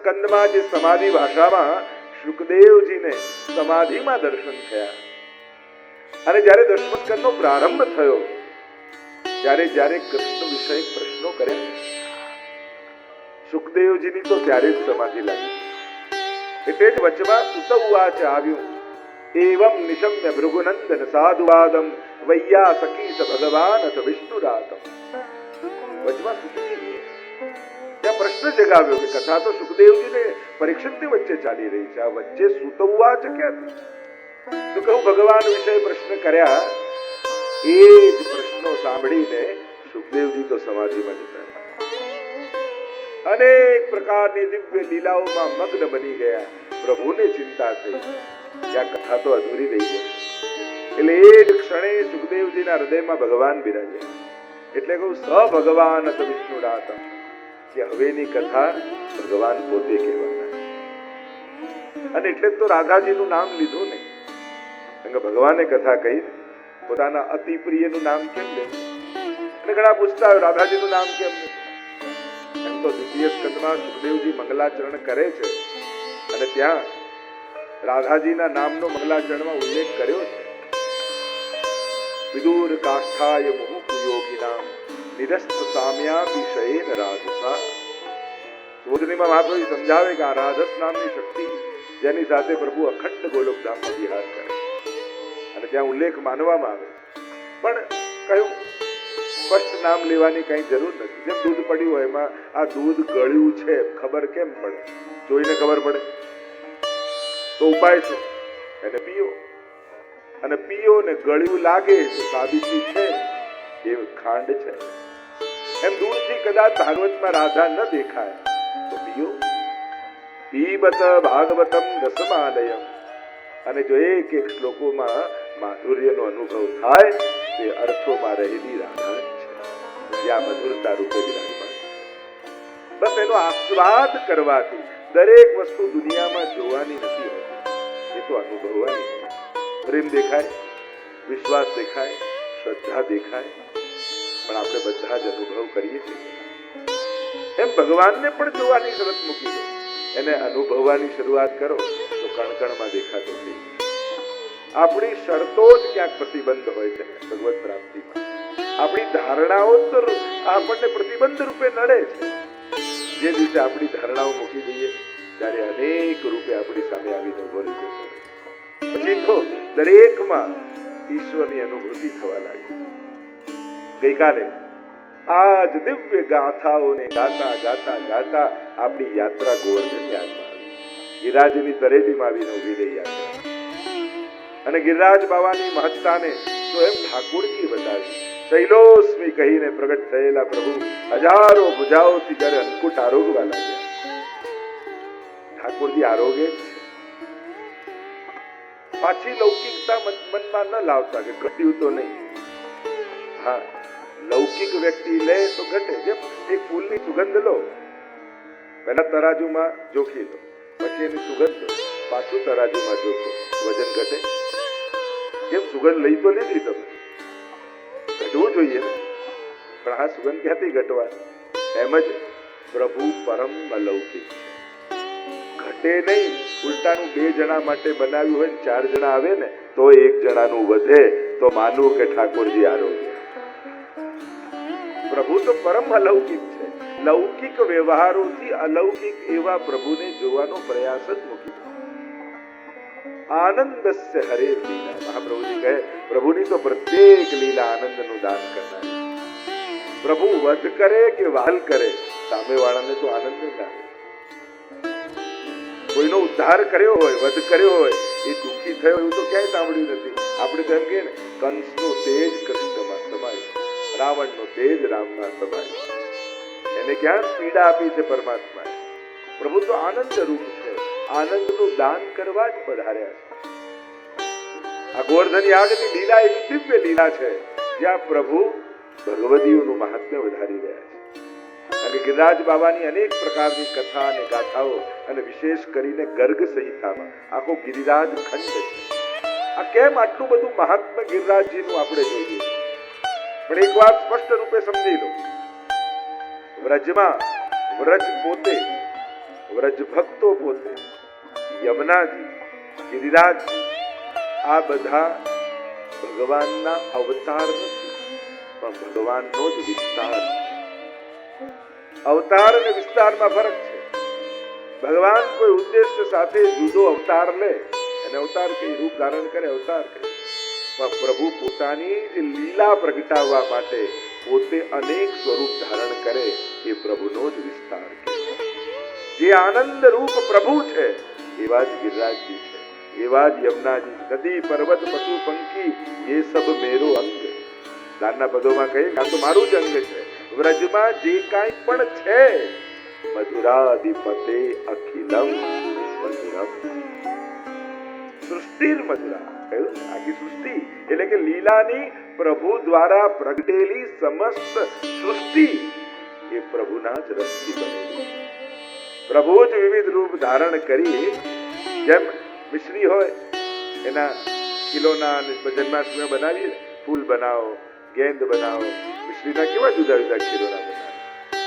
સ્કંદમાં જે સમાધિ ભાષામાં શુકદેવજીને સમાધિમાં દર્શન થયા, અને જ્યારે દસમા સ્કંદનો પ્રારંભ થયો ત્યારે જ્યારે કૃષ્ણ વિષયક પ્રશ્નો કર્યા, શુકદેવજીની તો ત્યારે જ સમાધિ લાગી. એટલે જ વચમાં સુત ઉવાચ આવ્યું, એવમ નિશમ્ય ભૃગુનંદન સાધુવાદમ વૈયા સખી સ ભગવાન અથ વિષ્ણુરાતમ. વચમાં સુતજી ત્યાં પ્રશ્ન જગાવ્યો કે કથા તો સુખદેવજીને પરીક્ષિતની વચ્ચે ચાલી રહી છે, આ વચ્ચે સુત ઉવાચ ક્યાંથી? તો કહું ભગવાન વિશે પ્રશ્ન કર્યા, એ જ પ્રશ્નો સાંભળીને સુખદેવજી તો સમાધિમાં જતા અનેક પ્રકારની દિવ્ય લીલાઓમાં મગ્ન બની ગયા. પ્રભુને ચિંતા થઈ કે આ કથા તો અધૂરી રહી ગઈ. એટલે એ જ ક્ષણે સુખદેવજીના હૃદયમાં ભગવાન બિરાજ્યા. એટલે કહું સ ભગવાન અથ વિષ્ણુરાતમ, કે હવેની કથા ભગવાન પોતે કહેવાના. અને એટલે જ તો રાધાજીનું નામ લીધું ને, કારણ કે ભગવાને કથા કહી, પોતાના અતિ પ્રિયનું નામ કેમ લેવું? અને ઘણા પૂછતા હોય રાધાજીનું નામ કેમ નહીં? એમ તો દ્વિતીય સ્કંદમાં સુખદેવજી મંગલાચરણ કરે છે, અને ત્યાં રાધાજીના નામનો મંગલાચરણમાં ઉલ્લેખ કર્યો છે. વિદુર કાષ્ઠાય મુહુ યોગિનામ નિરસ્ત સામ્યાભિષયેન રાજસા. સુબોધનીમાં મહાપ્રભુ સમજાવે કે આ રાધસ નામની શક્તિ જેની સાથે પ્રભુ અખંડ ગોલોકધામમાં વિહાર કરે, અને ત્યાં ઉલ્લેખ માનવામાં આવે. પણ કયું સ્પષ્ટ નામ લેવાની કઈ જરૂર નથી. જેમ દૂધ પડ્યું હોય, એમાં આ દૂધ ગળ્યું છે ખબર કેમ પડે? જોઈને ખબર પડે. તો ઉપાય શું? એને પીઓ, અને પીઓ ને ગળ્યું લાગે તો સાબિતી છે એ ખાંડ છે. એમ દૂરથી કદાચ ભાગવતમાં રાધા ન દેખાય તો પીઓ. પીબત ભાગવતમ રસમાલયમ. અને જો એક એક શ્લોકોમાં માધુર્યનો અનુભવ થાય તે અર્થોમાં રહેલી રાધા છે, જ્યાં મધુરતા રૂપે વિરાજમાન. બસ એનો આસ્વાદ કરવાથી દરેક વસ્તુ દુનિયામાં જોવાની નથી હોતી, એ તો અનુભવવાની. પ્રેમ દેખાય, વિશ્વાસ દેખાય, શ્રદ્ધા દેખાય, પણ આપણે બધા જ અનુભવ કરીએ છીએ. એમ ભગવાનને પણ જોવાની શરત મૂકી દો, એને અનુભવવાની શરૂઆત કરો તો કણકણમાં દેખાતો થઈ. આપણી શરતો જ ક્યાંક પ્રતિબંધ હોય છે ભગવત પ્રાપ્તિમાં. આપણી ધારણાઓ તો આપણને પ્રતિબંધ રૂપે નડે છે. જે દિવસે આપણી ધારણાઓ મૂકી દઈએ ત્યારે અનેક રૂપે આપણી સામે આવીને ઉભો રહી જશે. પછી તો દરેકમાં ઈશ્વરની અનુભૂતિ થવા લાગી. ગઈકાલે આ જ દિવ્ય ગાથાઓને ગાતા ગાતા ગાતા આપણી યાત્રા ગોવર્ધનની આગમાં આવી. ગિરિરાજની તરેટીમાં આવીને ઉભી રહી યાત્રા. અને ગિરિરાજ બાવાની મહત્તાને તો એમ ઠાકોરજી બતાવી. શૈલોસ્મી કહીને પ્રગટ થયેલા પ્રભુ હજારો ભુજાઓથી જ્યારે અંકુટ આરોગવા લાગ્યા. ઠાકોરજી આરોગે પાછી લૌકિકતા મનમાં ન લાવતા કે ઘટ્યું તો નહીં. હા, લૌકિક વ્યક્તિ લે તો ઘટે. જેમ એક ફૂલની સુગંધ લો, પહેલા તરાજુમાં જોખી લો, પછી એની સુગંધ પાછું તરાજુમાં જોખો, વજન ઘટે? કેમ? સુગંધ લઈ તો લીધી તમે, ઘટવું જોઈએ ને. પણ આ સુગંધ ક્યાંથી ઘટવાની? એમ જ પ્રભુ પરમ અલૌકિક છે, ઘટે નહીં. ઉલટાનું 2 જણા માટે બનાવ્યું હોય ને 4 જણા આવે ને તો 1 જણાનું વધે તો માનવું કે ઠાકોરજી આરોગ્ય. પ્રભુ તો પરમ અલૌકિક છે. લૌકિક વ્યવહારોથી અલૌકિક એવા પ્રભુને જોવાનો પ્રયાસ જ મૂકી દો. આનંદસ્ય હરે લીલા. મહાપ્રભુજી કહે પ્રભુની તો પ્રત્યેક લીલા આનંદનું દાન કરનારી. પ્રભુ વધ કરે કે વહાલ કરે, સામેવાળાને તો આનંદ જ આવે. કોઈનો ઉદ્ધાર કર્યો હોય, વધ કર્યો હોય, એ દુઃખી થયો એવું તો ક્યાંય સાંભળ્યું નથી. આપણે તો એમ કહીએ ને, કંસનું તેજ કૃષ્ણમાં સમાય, રાવણનો તેજ રામમાં સમાય. એને ક્યાં પીડા આપી છે પરમાત્માએ? પ્રભુ તો આનંદ રૂપ છે, આનંદનું દાન કરવા જ પધાર્યા છે. આ ગોવર્ધન યાગની લીલા એવી દિવ્ય લીલા છે જ્યાં પ્રભુ ભગવદીઓનું મહાત્મ્ય વધારી રહ્યા છે. અને ગિરિરાજ બાબાની અનેક પ્રકારની કથા અને ગાથાઓ, અને વિશેષ કરીને ગર્ગ સંહિતામાં આખો ગિરિરાજ ખંડ છે. આ કેમ આટલું બધું મહાત્મ્ય ગિરિરાજજીનું આપણે જોઈએ? પણ એક વાત સ્પષ્ટ રૂપે સમજી લો, વ્રજમાં વ્રજ પોતે વ્રજ ભક્તો પોતે, યમુનાજી, ગિરિરાજજી, આ બધા ભગવાનના અવતાર નથી, પણ ભગવાનનો જ વિસ્તાર. અવતાર અને વિસ્તારમાં ફરક છે. ભગવાન કોઈ ઉદ્દેશ્ય સાથે જુદો અવતાર લે અને અવતાર કઈ રૂપ ધારણ કરે, અવતાર કઈ. પણ પ્રભુ પોતાની જ લીલા પ્રગટાવવા માટે પોતે અનેક સ્વરૂપ ધારણ કરે, એ પ્રભુનો જ વિસ્તાર. જે આનંદ રૂપ પ્રભુ છે એવા જ ગિરિરાજજી છે, એવા જ યમુનાજી. નદી પર્વત પશુ પંખી એ સબ મેરો અંગ. દાનના પદોમાં કહે આ તો મારું જ અંગ છે. વ્રજમાં જે કાંઈ પણ છે, મધુરાધિપતે અખિલમ મધુરમ. સૃષ્ટિ મધુરા કહ્યું, આખી સૃષ્ટિ એટલે કે લીલાની પ્રભુ દ્વારા પ્રગટેલી સમસ્ત સૃષ્ટિ એ પ્રભુના જ રસથી બનેલી. પ્રભુ જ વિવિધ રૂપ ધારણ કરી, જેમ મિશ્રી હોય એના કિલોના જન્માષ્ટમી બનાવીએ, ફૂલ બનાવો, ગેંદ બનાવો, મિશ્રીના કેવા જુદા જુદા કિલોના બનાવો.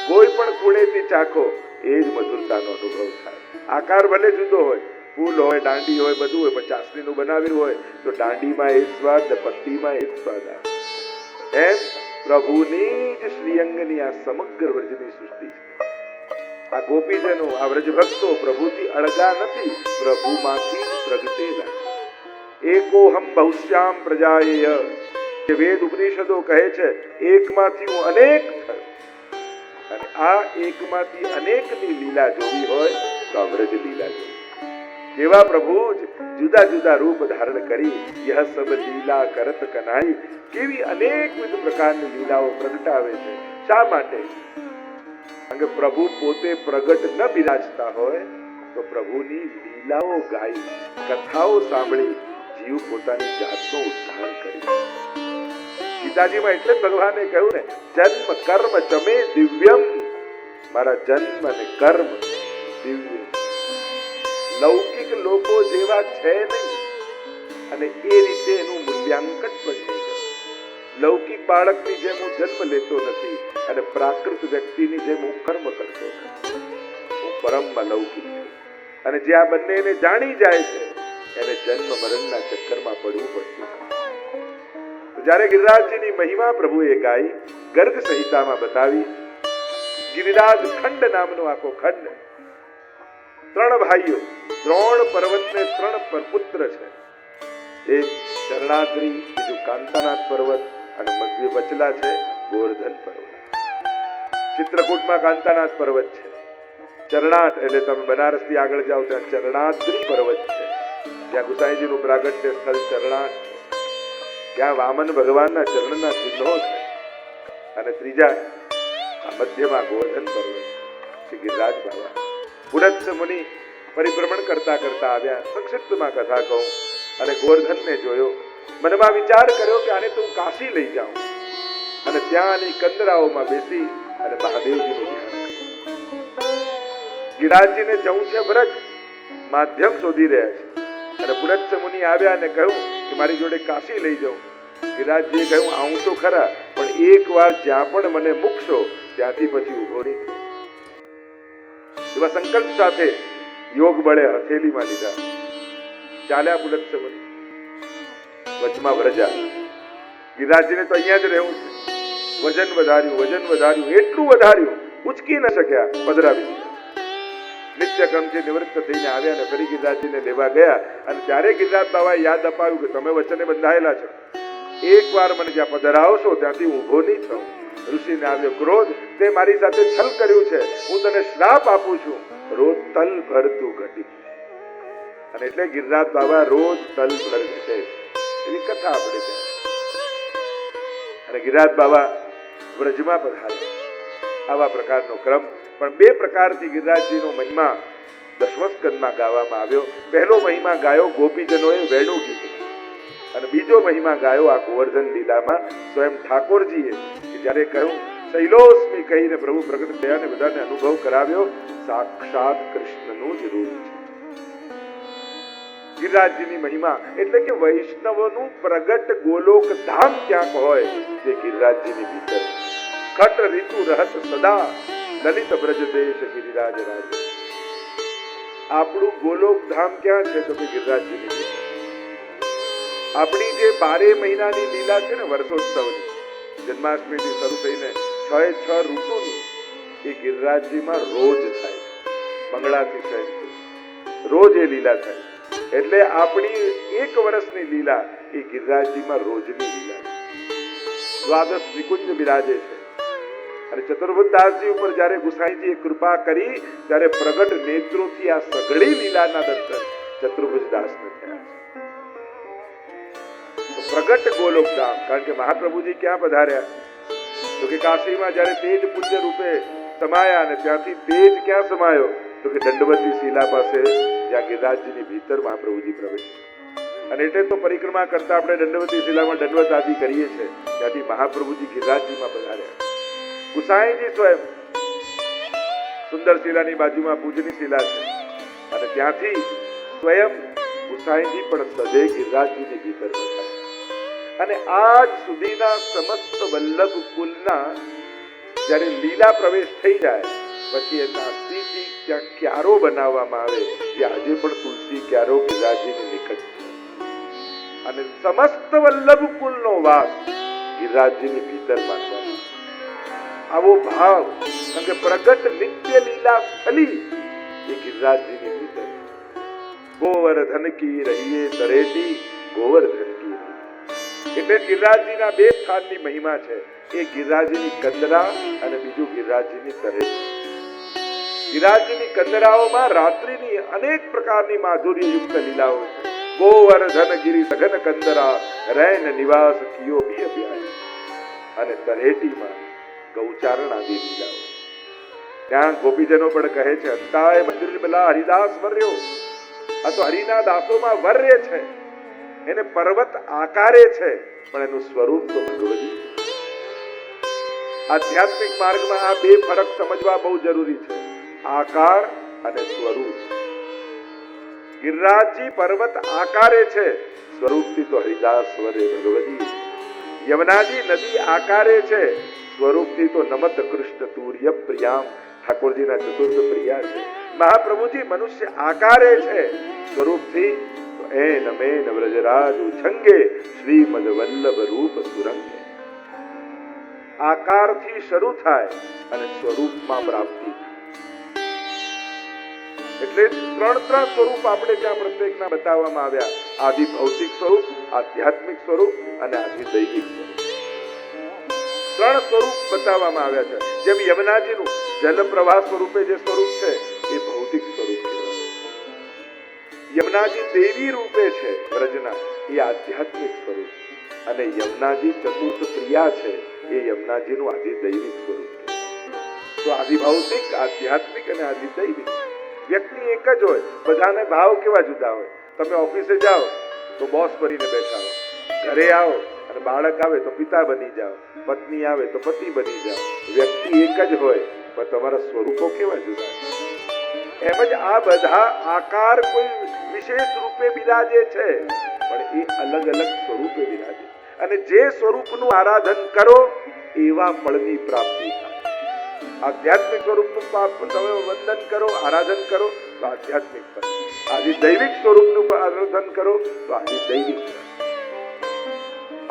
કોઈ પણ કુળેથી ચાખો એ જ મધુરતાનો અનુભવ થાય. આકાર ભલે જુદો હોય, ફૂલ હોય, દાંડી હોય, બધું હોય, પણ ચાસણીનું બનાવ્યું હોય તો દાંડીમાં એ સ્વાદ ને પત્તીમાં એ સ્વાદ આવે. એમ પ્રભુની જ શ્રીઅંગની આ સમગ્ર વ્રજની સૃષ્ટિ છે. આ ગોપીજનો, આ વ્રજ ભક્તો પ્રભુથી અળગા નથી, પ્રભુમાંથી પ્રગટેલા. એકોહમ બહુશ્યામ પ્રજાયેય, જે વેદ ઉપનિષદો કહે છે એકમાંથી હું અનેક થયો. અને આ એકમાંથી અનેકની લીલા જોવી હોય તો આ વ્રજ લીલા જોવી. જેવા પ્રભુ જ જુદા જુદા રૂપ ધારણ કરી યહ સબ લીલા કરત કનાઈ, કેવી અનેકવિધ પ્રકારની લીલાઓ પ્રગટાવે છે. શા માટે? કારણ કે પ્રભુ પોતે પ્રગટ ન બિરાજતા હોય તો પ્રભુની લીલાઓ ગાઈ, કથાઓ સાંભળી જીવ પોતાની જાતનો ઉદ્ધાર કરી. ગીતાજીમાં એટલે ભગવાને કહ્યું ને, જન્મ કર્મ ચમે દિવ્યમ. મારા જન્મ અને કર્મ દિવ્ય, લૌકિક લોકો જેવા છે નહીં, અને એ રીતે એનું મૂલ્યાંકન પણ નહીં કરે. લૌકિક બાળકની જેમ હું જન્મ લેતો નથી અને પ્રાકૃત વ્યક્તિની જેમ હું કર્મ કરતો નથી. હું પરમમાં લૌકિક છું. અને જે આ બંનેને જાણી જાય છે એને જન્મ મરણના ચક્કરમાં પડવું પડતું. જ્યારે ગિરિરાજજીની મહિમા પ્રભુએ ગાઈ, ગર્ગ સંહિતામાં બતાવી. ગિરિરાજ ખંડ નામનો આખો ખંડ, 3 ભાઈઓ, 3 પર્વતને 3 પરપુત્ર છે. એક ચરણાદ્રી, બીજું કાંતાનાથ પર્વત અને મધ્ય વચલા છે ગોવર્ધન પર્વત. ચિત્રકૂટમાં કાંતાનાથ પર્વત છે. ચરણાટ એટલે તમે બનારસથી આગળ જાઓ ત્યાં ચરણાદ્રી પર્વત છે, ત્યાં ગુસાઈજીનું પ્રાગટ્ય સ્થળ ચરણાટ છે. ત્યાં વામન ભગવાનના ચરણના ચિહ્નો છે. અને ત્રીજા મધ્યમાં ગોવર્ધન પર્વત શ્રી ગિરિરાજ બાબા. પુરત્સ મુનિ પરિભ્રમણ કરતા કરતા આવ્યા. સંક્ષિપ્તમાં કથા કહું, અને ગોવર્ધનને જોયો. મનમાં વિચાર કર્યો કે આને તો હું કાશી લઈ જાઉં અને ત્યાંની કંદરાઓમાં બેસી અને મહાદેવજીનું ધ્યાન કરું. ગિરિરાજજીને જવું છે વ્રજ, માધ્યમ શોધી રહ્યા છે. અને પુરત્સ મુનિ આવ્યા અને કહ્યું કે મારી જોડે કાશી લઈ જાઉં. ગિરિરાજજીએ કહ્યું આવું તો ખરા, પણ એક વાર જ્યાં પણ મને મૂકશો ત્યાંથી પછી ઉભો નહીં. એવા સંકલ્પ સાથે યોગ બળે હથેલીમાં લીધા. ચાલ્યા પુરત્સ મુનિ. વચમાં વ્રજા. ગિરિરાજજીને તો અહીંયા જ રહેવું છે. વજન વધાર્યું, એટલું વધાર્યું ઉચકી ન શક્યા, પધરાવી દીધા. નિત્યક્રમથી નિવૃત્ત થઈને આવ્યા અને ફરી ગિરિરાજજીને લેવા ગયા. અને ત્યારે ગિરિરાજ બાબાએ યાદ અપાવ્યું કે તમે વચને બંધાયેલા છો, એક વાર મને જ્યાં પધરાવશો ત્યાંથી ઊભો નહીં થઉં. ઋષિને આવ્યો ક્રોધ, તે મારી સાથે છલ કર્યું છે, હું તને શ્રાપ આપું છું, રોજ તલ ભરતું ઘટી. અને એટલે ગિરિરાજ બાબા રોજ તલ ભર ઘટે, એવી કથા આપણે ત્યાં. અને ગિરિરાજ બાબા વ્રજમાં પધાર્યા. આવા પ્રકારનો ક્રમ. પણ 2 પ્રકારથી ગિરિરાજજીનો મહિમા 10મા સ્કંદમાં ગાવામાં આવ્યો. પહેલો મહિમા ગાયો ગોપીજનોએ વેણુ ગીત, અને બીજો મહિમા ગાયો આ ગોવર્ધન લીલામાં સ્વયં ઠાકોરજીએ, કે જ્યારે કહ્યું શૈલોસ્મી કહીને પ્રભુ પ્રગટ થયા અને બધાને અનુભવ કરાવ્યો, સાક્ષાત કૃષ્ણનું જ રૂપ છે. ગિરિરાજજીની મહિમા એટલે કે વૈષ્ણવનું પ્રગટ ગોલોક ધામ ક્યાંક હોય તે ગિરિરાજજીની ભીતર. ખટ ઋતુ રહત સદા લલિત બ્રજ દેશ ગિરિરાજ રાજ. આપણું ગોલોક ધામ ક્યાં છે? તો કે ગિરિરાજજીની લીલા. આપણી જે 12 મહિનાની લીલા છે ને, વર્ષોત્સવની, જન્માષ્ટમીથી શરૂ થઈને 6 ઋતુની, એ ગિરિરાજજીમાં રોજ થાય. મંગળાથી શયન રોજ એ લીલા થાય. એટલે આપણી 1 વર્ષની લીલા એ ગિરિરાજજીમાં રોજની લીલા. દ્વાદશ નિકુંજ બિરાજે છે. અને ચતુર્ભુજદાસજી ઉપર જ્યારે ગુસાઈજીએ કૃપા કરી ત્યારે પ્રગટ નેત્રોથી આ સઘળી લીલાના દર્શન ચતુર્ભુજદાસને થયા છે. તો પ્રગટ ગોલોકધામ, કારણ કે મહાપ્રભુજી ક્યાં પધાર્યા? તો કે કાશીમાં જ્યારે તેજ પૂજ્ય રૂપે સમાયા, અને ત્યાંથી તેજ ક્યાં સમાયો? તો કે દંડવતી શિલા પાસે, જ્યાં ગિરિરાજજીની ભીતર મહાપ્રભુજી પ્રવેશ્યા. અને એટલે તો પરિક્રમા કરતા આપણે દંડવતી શિલામાં દંડવત આદિ કરીએ છીએ. ત્યાંથી મહાપ્રભુજી ગિરિરાજજીમાં પધાર્યા. ગુસાઈજી સ્વયં સુંદર શિલાની બાજુમાં પૂજની શિલા છે, અને ત્યાંથી સ્વયં ગુસાઈજી પણ સદે ગિરિરાજજીની ભીતર પધાર્યા. અને આજ સુધીના સમસ્ત વલ્લભ કુલના જ્યારે લીલા પ્રવેશ થઈ જાય પછી એના અસ્થિથી ત્યાં ક્યારો બનાવવામાં આવે, જે આજે પણ તુલસી ક્યારો ગિરિરાજજીની નિકટ છે. અને સમસ્ત વલ્લભ કુલનો વાસ ગિરિરાજજીની ભીતર માનવામાં. આવો ભાવ, કારણ કે પ્રગટ નિત્ય લીલા સ્થલી એ ગિરિરાજજીની ભીતર. ગોવર્ધન કી રહીએ તરેટી, ગોવર્ધન કી. એટલે ગિરિરાજજીના 2 સ્થાનની મહિમા છે. એક ગિરિરાજજીની કંદરા અને બીજું ગિરિરાજજીની તરેટી. ગિરિરાજજીની કંદરાઓમાં રાત્રિની અનેક પ્રકારની માધુર્ય યુક્ત લીલાઓ છે. ગોવર્ધન ગિરિ સઘન કંદરા, રૈન નિવાસ કિયો બી અભ્યાય. અને તરેટીમાં ગૌચારણ આદિ લીલાઓ. ત્યાં ગોપીજનો પણ કહે છે, અંતાય મંદિર બલા હરિદાસ વર્યો. આ તો હરિના દાસોમાં વર્ય છે. એને પર્વત આકારે છે, પણ એનું સ્વરૂપ તો ભગવદી. આધ્યાત્મિક માર્ગમાં આ 2 ફરક સમજવા બહુ જરૂરી છે, આકાર અને સ્વરૂપ. ગિરિરાજજી પર્વત આકારે છે, સ્વરૂપથી તો હરિદાસ વર્ય ભગવદી. યમુનાજી નદી આકારે છે, સ્વરૂપથી તો નમત કૃષ્ણ તુર્ય પ્રિયામ, ઠાકોરજીના ચતુર્થ પ્રિયા છે. મહાપ્રભુજી મનુષ્ય આકારે છે, સ્વરૂપથી તો એન મેન વ્રજરાજ ઉછંગે, શ્રીમદ વલ્લભ રૂપ સુરંગે. આકારથી શરૂ થાય અને સ્વરૂપમાં પ્રાપ્તિ. એટલે 3 સ્વરૂપ આપણે ત્યાં પ્રત્યેકના બતાવવામાં આવ્યા. આદિ ભૌતિક સ્વરૂપ, આધ્યાત્મિક સ્વરૂપ અને આદિ દૈવિક સ્વરૂપ. 3 સ્વરૂપ બતાવવામાં આવ્યા છે. જેમ યમુનાજીનું જલ પ્રવાહ સ્વરૂપે જે સ્વરૂપ છે એ ભૌતિક સ્વરૂપ કહેવાય. યમુનાજી દેવી રૂપે છે વ્રજના, એ આધ્યાત્મિક સ્વરૂપ. અને યમુનાજી ચતુર્થ પ્રિયા છે, એ યમુનાજીનું આદિ દૈવિક સ્વરૂપ છે. તો આદિ ભૌતિક, આધ્યાત્મિક અને આદિ દૈવિક. વ્યક્તિ એક જ હોય, બધાને ભાવ કેવા જુદા હોય. તમે ઓફિસે જાઓ તો બોસ બનીને બેઠા હો, ઘરે આવો અને બાળક આવે તો પિતા બની જાઓ, પત્ની આવે તો પતિ બની જાઓ. વ્યક્તિ એક જ હોય, પણ તમારા સ્વરૂપો કેવા જુદા. એમ જ આ બધા આકાર કોઈ વિશેષ રૂપે બિરાજે છે, પણ એ અલગ અલગ સ્વરૂપે બિરાજે. અને જે સ્વરૂપનું આરાધન કરો એવા ફળની પ્રાપ્તિ થાય. આધ્યાત્મિક સ્વરૂપનું તમે વંદન કરો, આરાધન કરો તો આધ્યાત્મિક ફળ. આદિ દૈવિક સ્વરૂપનું આરાધન કરો તો આદિ દૈવિક ફળ.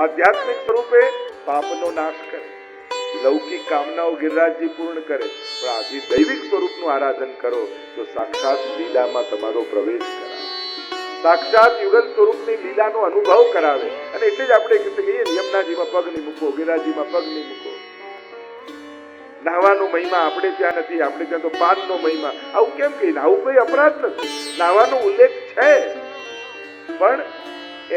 આધ્યાત્મિક સ્વરૂપે પાપનો નાશ કરે, લૌકિક કામનાઓ ગિરિરાજજી પૂર્ણ કરે. પણ આદિ દૈવિક સ્વરૂપનું આરાધન કરો તો સાક્ષાત લીલામાં તમારો પ્રવેશ કરાવે, સાક્ષાત યુગલ સ્વરૂપની લીલાનો અનુભવ કરાવે. અને એટલે જ આપણે કહીએ યમુનાજીમાં પગ નહીં મૂકો, ગિરિરાજજીમાં પગ નહીં મૂકો. નાહવાનો મહિમા આપણે ત્યાં નથી, આપણે ત્યાં તો પાનનો મહિમા. આવું કેમ કહીને? આવું કોઈ અપરાધ નથી. નાહવાનો ઉલ્લેખ છે, પણ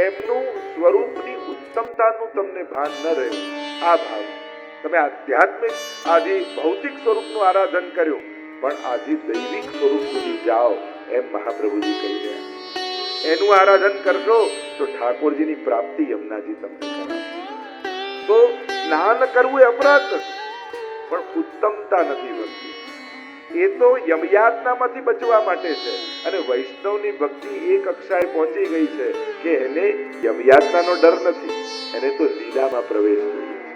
એમનું સ્વરૂપની ઉત્તમતાનું તમને ભાન ન રહ્યું. આ ભાવ તમે આધ્યાત્મિક આદિ ભૌતિક સ્વરૂપનું આરાધન કર્યું, પણ આદિ દૈવિક સ્વરૂપ સુધી જાઓ, એમ મહાપ્રભુજી કહી રહ્યા. એનું આરાધન કરશો તો ઠાકોરજીની પ્રાપ્તિ યમુનાજી તમને કરાવે. તો સ્નાન કરવું એ અપરાધ નથી, પણ ઉત્તમતા નથી ભક્તિ. એ તો યમયાતનામાંથી બચવા માટે છે. અને વૈષ્ણવની ભક્તિ એ કક્ષાએ પહોંચી ગઈ છે કે એને યમયાતનાનો ડર નથી, એને તો લીલામાં પ્રવેશ જોઈએ છે.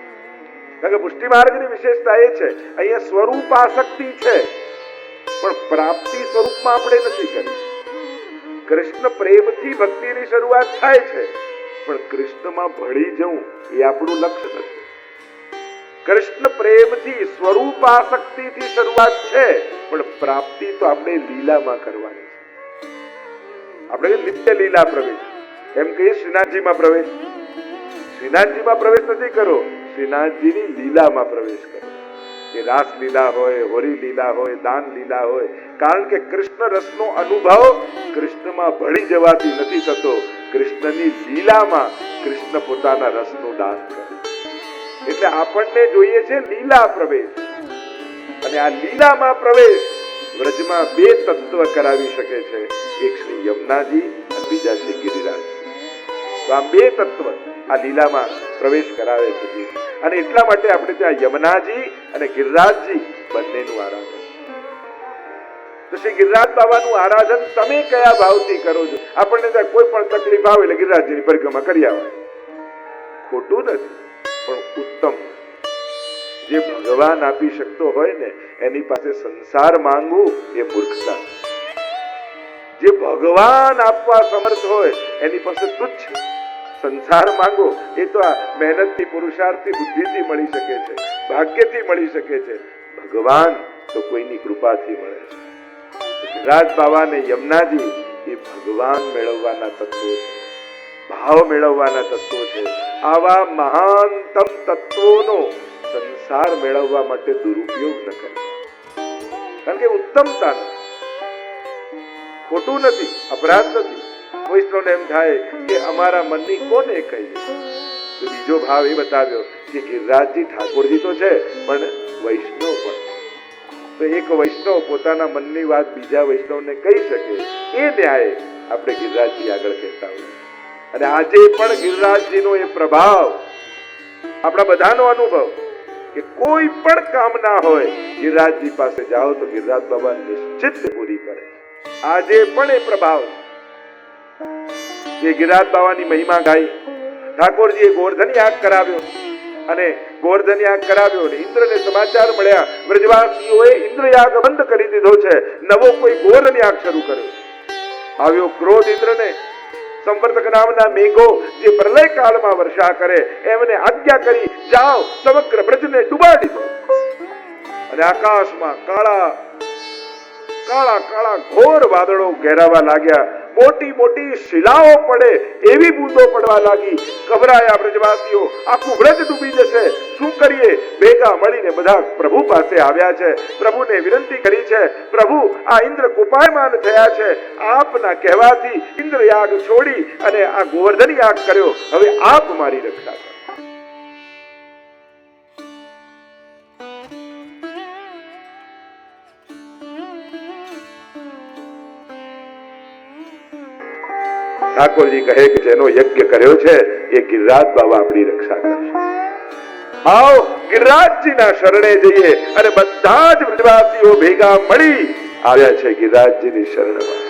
કારણ કે પુષ્ટિ માર્ગની વિશેષતા એ છે, અહીંયા સ્વરૂપ આસક્તિ છે. પણ પ્રાપ્તિ સ્વરૂપમાં આપણે નથી કરી. કૃષ્ણ પ્રેમથી ભક્તિની શરૂઆત થાય છે, પણ કૃષ્ણમાં ભળી જવું એ આપણું લક્ષ્ય નથી. કૃષ્ણ પ્રેમથી સ્વરૂપ આસક્તિથી શરૂઆત છે, પણ પ્રાપ્તિ તો આપણે લીલામાં કરવાની છે. આપણે નિત્ય લીલા પ્રવેશ એમ કહીએ, શ્રીનાથજીમાં પ્રવેશ. શ્રીનાથજીમાં પ્રવેશ નથી કરો, શ્રીનાથજીની લીલામાં પ્રવેશ કરો. એ રાસ લીલા હોય, હોરી લીલા હોય, દાન લીલા હોય. કારણ કે કૃષ્ણ રસનો અનુભવ કૃષ્ણમાં ભળી જવાથી નથી થતો, કૃષ્ણની લીલામાં કૃષ્ણ પોતાના રસનું દાન કરે. એટલે આપણને જોઈએ છે લીલા પ્રવેશ. અને આ લીલામાં પ્રવેશ વ્રજમાં બે તત્વ કરાવી શકે છે, એક શ્રી યમુનાજી અને બીજા શ્રી ગિરિરાજ. તો આ બે તત્વ આ લીલામાં પ્રવેશ કરાવે છે. અને એટલા માટે આપણે ત્યાં યમુનાજી અને ગિરિરાજજી બંનેનું આરાધન. તો શ્રી ગિરિરાજ બાબાનું આરાધન તમે કયા ભાવથી કરો છો? આપણને ત્યાં કોઈ પણ તકલીફ આવે એટલે ગિરિરાજજીની પરિક્રમા કરી આવે, ખોટું નથી, પણ ઉત્તમ. જે ભગવાન આપી શકતો હોય ને એની પાસે સંસાર માંગવું એ મૂર્ખતા. જે ભગવાન આપવા સમર્થ હોય એની પાસે તુચ્છ સંસાર માંગો એ તો આ મહેનતથી, પુરુષાર્થથી, બુદ્ધિથી મળી શકે છે, ભાગ્યથી મળી શકે છે. ભગવાન તો કોઈની કૃપાથી મળે છે. ગિરિરાજ બાબા ને યમુનાજી એ ભગવાન મેળવવાના તત્વો છે, ભાવ મેળવવાના તત્વો છે. આવા મહાનતમ તત્વોનો સંસાર મેળવવા માટે દુરુપયોગ ન કરવો, કારણ કે ઉત્તમતા નથી, ખોટું નથી, અપરાધ નથી. વૈષ્ણવને એમ થાય કે અમારા મનની કોને કહીએ, તો બીજો ભાવ એ બતાવ્યો કે ગિરિરાજજી ઠાકોરજી તો છે પણ વૈષ્ણવ પણ. તો એક વૈષ્ણવ પોતાના મનની વાત બીજા વૈષ્ણવને કહી શકે, એ ન્યાય આપણે ગિરિરાજજી આગળ કહેતા હોઈએ. અને આજે પણ ગિરિરાજજીનો એ પ્રભાવ આપણા બધાનો અનુભવ કે કોઈ પણ કામ ના હોય, ગિરિરાજજી પાસે જાઓ તો ગિરિરાજ બાબા નિશ્ચિત પૂરી કરે. આજે પણ એ પ્રભાવ છે. ગિરિરાજ બાબાની મહિમા ગાઈ, ઠાકોરજીએ ગોવર્ધન યાગ કરાવ્યો, અને ગોવર્ધન યાગ કરાવ્યો અને ઇન્દ્રને સમાચાર મળ્યા, વ્રજવાસીઓએ ઇન્દ્ર યાગ બંધ કરી દીધો છે, નવો કોઈ ગોવર્ધન યાગ શરૂ કર્યો. આવ્યો ક્રોધ ઇન્દ્રને. સંવર્તક નામના મેઘો જે પ્રલય કાળમાં વર્ષા કરે એમને આજ્ઞા કરી, જાઓ સમગ્ર બ્રજને ડુબાડી દો. અને આકાશમાં કાળા કાળા કાળા ઘોર વાદળો ઘેરાવા લાગ્યા. મોટી મોટી શિલાઓ પડે એવી બૂંદો પડવા લાગી. ગભરાયા બ્રજવાસીઓ, આખું બ્રજ ડૂબી જશે, શું કરીએ? ભેગા મળીને બધા પ્રભુ પાસે આવ્યા છે, પ્રભુને વિનંતી કરી છે, પ્રભુ આ ઇન્દ્ર કોપાયમાન થયા છે, આપના કહેવાથી ઇન્દ્ર યાગ છોડી અને આ ગોવર્ધન યાગ કર્યો, હવે આપ મારી રક્ષા કરો. ઠાકોરજી કહે કે જેનો યજ્ઞ કર્યો છે એ ગિરિરાજ બાબા આપણી રક્ષા કરશે. આવો ગિરિરાજજીના શરણે જઈએ. અને બધા જ બ્રજવાસીઓ ભેગા મળી આવ્યા છે ગિરિરાજજીની શરણમાં.